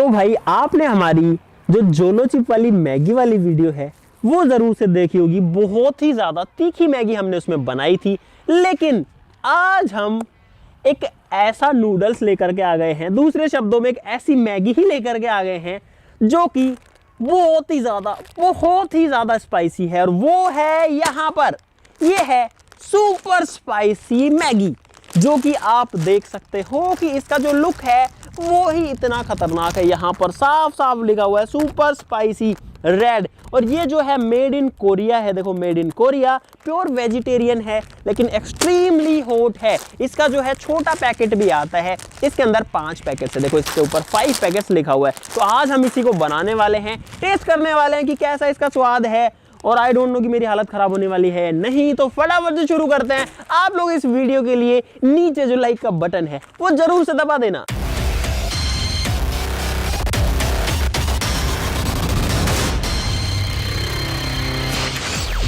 तो भाई आपने हमारी जो जोलो चिप वाली मैगी वाली वीडियो है वो जरूर से देखी होगी। बहुत ही ज्यादा तीखी मैगी हमने उसमें बनाई थी, लेकिन आज हम एक ऐसा नूडल्स लेकर के आ गए हैं, दूसरे शब्दों में एक ऐसी मैगी ही लेकर के आ गए हैं जो कि बहुत ही ज्यादा स्पाइसी है। और वो है यहाँ पर, ये है सुपर स्पाइसी मैगी, जो कि आप देख सकते हो कि इसका जो लुक है वो ही इतना खतरनाक है। यहाँ पर साफ साफ लिखा हुआ है सुपर स्पाइसी रेड, और ये जो है मेड इन कोरिया है। देखो, made in Korea, pure vegetarian है लेकिन एक्सट्रीमली हॉट है। इसका जो है छोटा पैकेट भी आता है, इसके अंदर 5 पैकेट्स है। देखो, इसके ऊपर 5 पैकेट्स लिखा हुआ है। तो आज हम इसी को बनाने वाले हैं, टेस्ट करने वाले हैं कि कैसा इसका स्वाद है। और आई डोंट नो कि मेरी हालत खराब होने वाली है नहीं। तो फटाफट से शुरू करते हैं। आप लोग इस वीडियो के लिए नीचे जो लाइक का बटन है वो जरूर से दबा देना।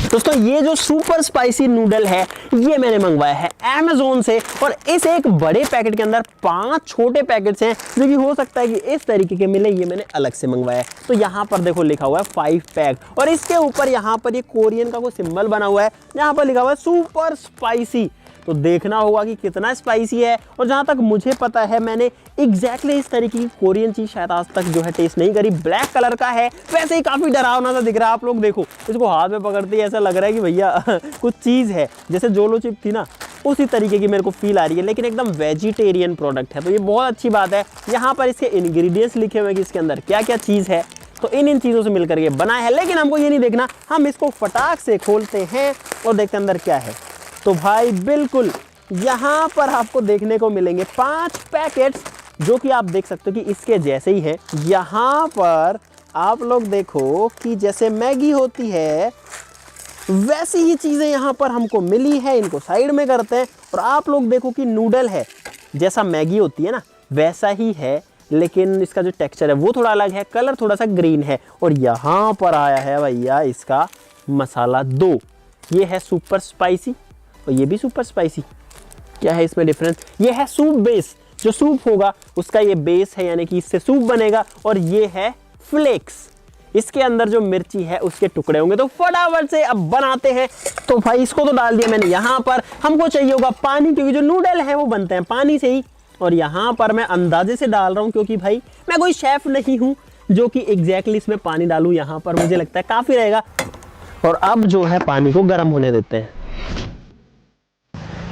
दोस्तों, ये जो सुपर स्पाइसी नूडल है ये मैंने मंगवाया है Amazon से, और इस एक बड़े पैकेट के अंदर 5 छोटे पैकेट्स हैं जो कि हो सकता है कि इस तरीके के मिले। ये मैंने अलग से मंगवाया है। तो यहाँ पर देखो लिखा हुआ है 5 पैक, और इसके ऊपर यहाँ पर ये कोरियन का कोई सिंबल बना हुआ है, यहाँ पर लिखा हुआ है सुपर स्पाइसी। तो देखना होगा कि कितना स्पाइसी है। और जहाँ तक मुझे पता है, मैंने एग्जैक्टली इस तरीके की कोरियन चीज़ शायद आज तक जो है टेस्ट नहीं करी। ब्लैक कलर का है, वैसे ही काफ़ी डरावना सा दिख रहा है। आप लोग देखो, इसको हाथ में पकड़ते ही ऐसा लग रहा है कि भैया कुछ चीज़ है। जैसे जोलो चिप थी ना, उसी तरीके की मेरे को फील आ रही है, लेकिन एकदम वेजिटेरियन प्रोडक्ट है। तो ये बहुत अच्छी बात है। यहाँ पर इसके इंग्रेडिएंट्स लिखे हुए हैं कि इसके अंदर क्या क्या चीज़ है। तो इन चीज़ों से मिलकर ये बना है, लेकिन हमको ये नहीं देखना। हम इसको फटाक से खोलते हैं और देखते अंदर क्या है। तो भाई बिल्कुल यहाँ पर आपको देखने को मिलेंगे 5 पैकेट्स, जो कि आप देख सकते हो कि इसके जैसे ही है। यहाँ पर आप लोग देखो कि जैसे मैगी होती है वैसी ही चीज़ें यहाँ पर हमको मिली है। इनको साइड में करते हैं और आप लोग देखो कि नूडल है, जैसा मैगी होती है ना वैसा ही है, लेकिन इसका जो टेक्सचर है वो थोड़ा अलग है, कलर थोड़ा सा ग्रीन है। और यहाँ पर आया है भैया इसका मसाला 2, ये है सुपर स्पाइसी और ये भी सुपर स्पाइसी। क्या है इसमें डिफरेंस? ये है सूप बेस, जो सूप होगा उसका ये बेस है, यानी कि इससे सूप बनेगा। और ये है फ्लेक्स, इसके अंदर जो मिर्ची है उसके टुकड़े होंगे। तो फटाफट से अब बनाते हैं। तो भाई इसको तो डाल दिया मैंने। यहाँ पर हमको चाहिए होगा पानी, क्योंकि जो नूडल है वो बनते हैं पानी से ही। और यहाँ पर मैं अंदाजे से डाल रहा हूँ, क्योंकि भाई मैं कोई शेफ नहीं हूँ जो कि एग्जैक्टली इसमें पानी डालूँ। यहाँ पर मुझे लगता है काफ़ी रहेगा। और अब जो है पानी को गर्म होने देते हैं।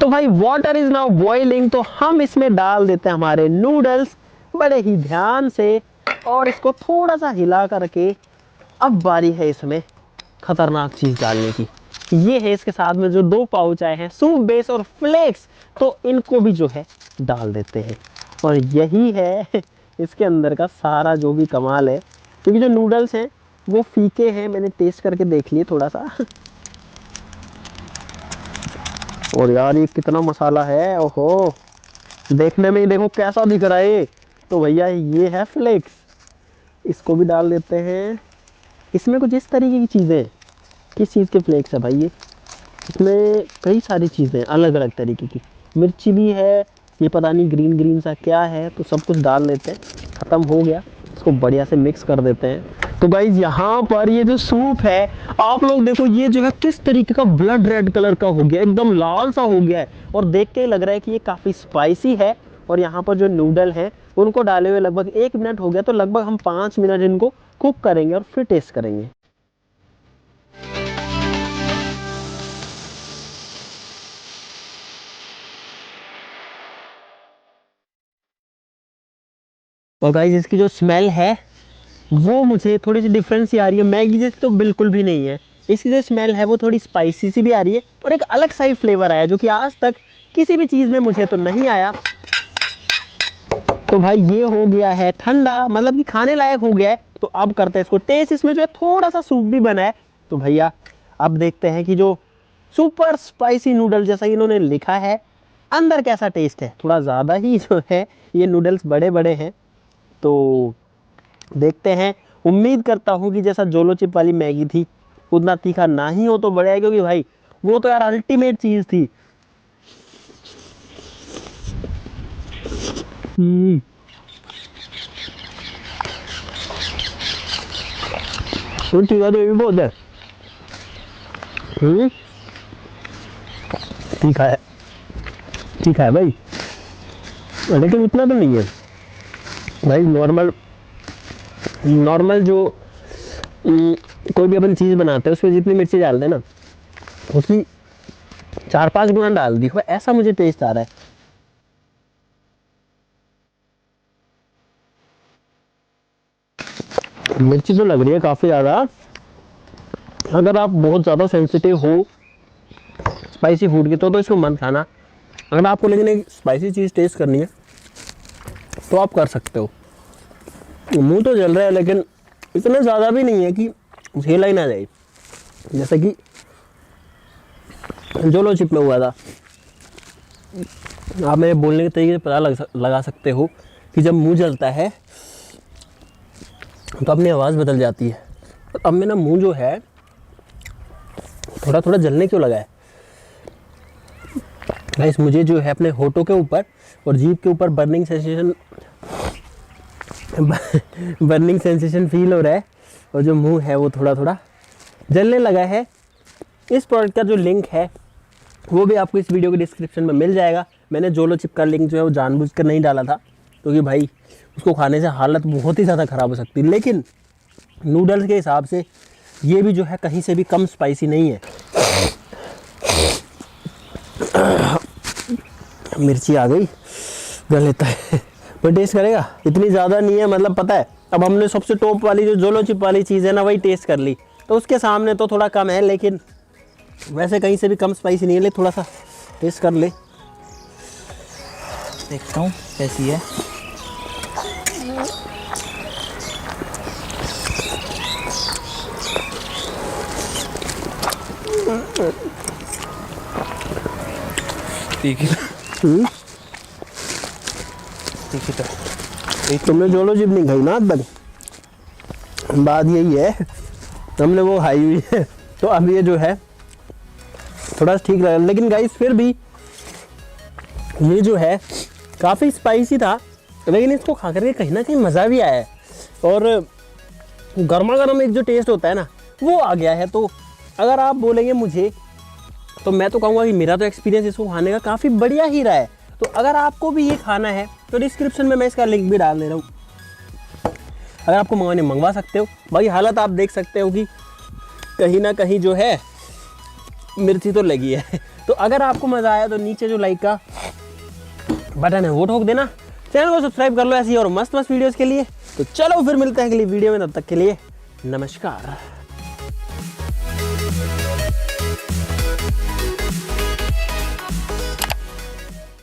तो भाई वाटर इज नाउ बॉइलिंग, तो हम इसमें डाल देते हैं हमारे नूडल्स बड़े ही ध्यान से, और इसको थोड़ा सा हिला करके। अब बारी है इसमें खतरनाक चीज डालने की। ये है इसके साथ में जो 2 पाउच आए हैं सूप बेस और फ्लेक्स, तो इनको भी जो है डाल देते हैं। और यही है इसके अंदर का सारा जो भी कमाल है, क्योंकि जो नूडल्स हैं वो फीके हैं। मैंने टेस्ट करके देख लिए थोड़ा सा। और यार ये कितना मसाला है, ओहो, देखने में ही देखो कैसा दिख रहा है। तो भैया ये है फ्लेक्स, इसको भी डाल देते हैं। इसमें कुछ इस तरीके की चीज़ें, किस चीज़ के फ्लेक्स है भाई ये? इसमें कई सारी चीज़ें अलग अलग तरीके की, मिर्ची भी है, ये पता नहीं ग्रीन ग्रीन सा क्या है। तो सब कुछ डाल लेते हैं। ख़त्म हो गया, इसको बढ़िया से मिक्स कर देते हैं। तो गाइस यहाँ पर ये जो सूप है, आप लोग देखो ये जो है किस तरीके का ब्लड रेड कलर का हो गया, एकदम लाल सा हो गया है। और देख के लग रहा है कि ये काफ़ी स्पाइसी है। और यहाँ पर जो नूडल हैं उनको डाले हुए लगभग 1 मिनट हो गया। तो लगभग हम 5 मिनट इनको कुक करेंगे और फिर टेस्ट करेंगे। और गाइस इसकी जो स्मेल है वो मुझे थोड़ी सी डिफरेंस सी आ रही है, मैगी जैसी तो बिल्कुल भी नहीं है। इसकी जो स्मेल है वो थोड़ी स्पाइसी सी भी आ रही है, और एक अलग सा ही फ्लेवर आया जो कि आज तक किसी भी चीज़ में मुझे तो नहीं आया। तो भाई ये हो गया है ठंडा, मतलब कि खाने लायक हो गया है। तो अब करते हैं इसको टेस्ट। इसमें जो है थोड़ा सा सूप भी बना है। तो भैया अब देखते हैं कि जो सुपर स्पाइसी नूडल जैसा इन्होंने लिखा है अंदर कैसा टेस्ट है। थोड़ा ज़्यादा ही जो है ये नूडल्स बड़े बड़े हैं, तो देखते हैं। उम्मीद करता हूँ कि जैसा जोलो चिप वाली मैगी थी उतना तीखा ना ही हो तो बढ़िया है, क्योंकि भाई वो तो यार अल्टीमेट चीज़ थी। तीखा तो ये भी बहुत है। तीखा है, तीखा है भाई, लेकिन इतना तो नहीं है भाई। नॉर्मल नॉर्मल जो कोई भी अपन चीज़ बनाते हैं उसमें जितनी मिर्ची डालते हैं ना, उसकी 4-5 गुना डाल दी हो, ऐसा मुझे टेस्ट आ रहा है। मिर्ची तो लग रही है काफ़ी ज़्यादा। अगर आप बहुत ज़्यादा सेंसिटिव हो स्पाइसी फूड की तो इसको मत खाना। अगर आपको लेकिन एक स्पाइसी चीज़ टेस्ट करनी है तो आप कर सकते हो। मुंह तो जल रहा है लेकिन इतना ज़्यादा भी नहीं है कि झेला ही ना जाए, जैसे कि जोलो चिप में हुआ था। आप मेरे बोलने के तरीके से पता लगा सकते हो कि जब मुंह जलता है तो अपनी आवाज़ बदल जाती है। अब मेरा मुंह जो है थोड़ा थोड़ा जलने क्यों लगा है गाइस, मुझे जो है अपने होठों के ऊपर और जीभ के ऊपर बर्निंग सेंसेशन फील हो रहा है, और जो मुंह है वो थोड़ा थोड़ा जलने लगा है। इस प्रोडक्ट का जो लिंक है वो भी आपको इस वीडियो के डिस्क्रिप्शन में मिल जाएगा। मैंने जोलो चिप का लिंक जो है वो जानबूझकर नहीं डाला था, क्योंकि भाई उसको खाने से हालत बहुत ही ज़्यादा ख़राब हो सकती है। लेकिन नूडल्स के हिसाब से ये भी जो है कहीं से भी कम स्पाइसी नहीं है। मिर्ची आ गई, गल लेता है, मैं टेस्ट करेगा। इतनी ज़्यादा नहीं है, मतलब पता है अब हमने सबसे टॉप वाली जो जोलो चिप वाली चीज़ है ना वही टेस्ट कर ली, तो उसके सामने तो थोड़ा कम है, लेकिन वैसे कहीं से भी कम स्पाइसी नहीं है। ले थोड़ा सा टेस्ट कर ले, देखता हूँ कैसी है। तीखी तीखी तो तुमने जोलो चिप नहीं खाई ना आज तक, बात यही है, हमने वो खाई हुई है। तो अब ये जो है थोड़ा ठीक लगा, लेकिन गाइस फिर भी ये जो है काफ़ी स्पाइसी था, लेकिन इसको खा करके कहीं ना कहीं मज़ा भी आया है, और गर्मा गर्म एक जो टेस्ट होता है ना वो आ गया है। तो अगर आप बोलेंगे मुझे तो मैं तो कहूँगा कि मेरा तो एक्सपीरियंस इसको खाने का काफ़ी बढ़िया ही रहा है। तो अगर आपको भी ये खाना है तो डिस्क्रिप्शन में मैं इसका लिंक भी डाल दे रहा हूँ, अगर आपको मंगवाने मंगवा सकते हो। बाकी हालत आप देख सकते हो कि कहीं ना कहीं जो है मिर्ची तो लगी है। तो अगर आपको मज़ा आया तो नीचे जो लाइक का बटन है वो ठोक देना, चैनल को सब्सक्राइब कर लो ऐसी और मस्त मस्त वीडियोस के लिए। तो चलो फिर मिलते हैं अगली वीडियो में, तब तक के लिए नमस्कार।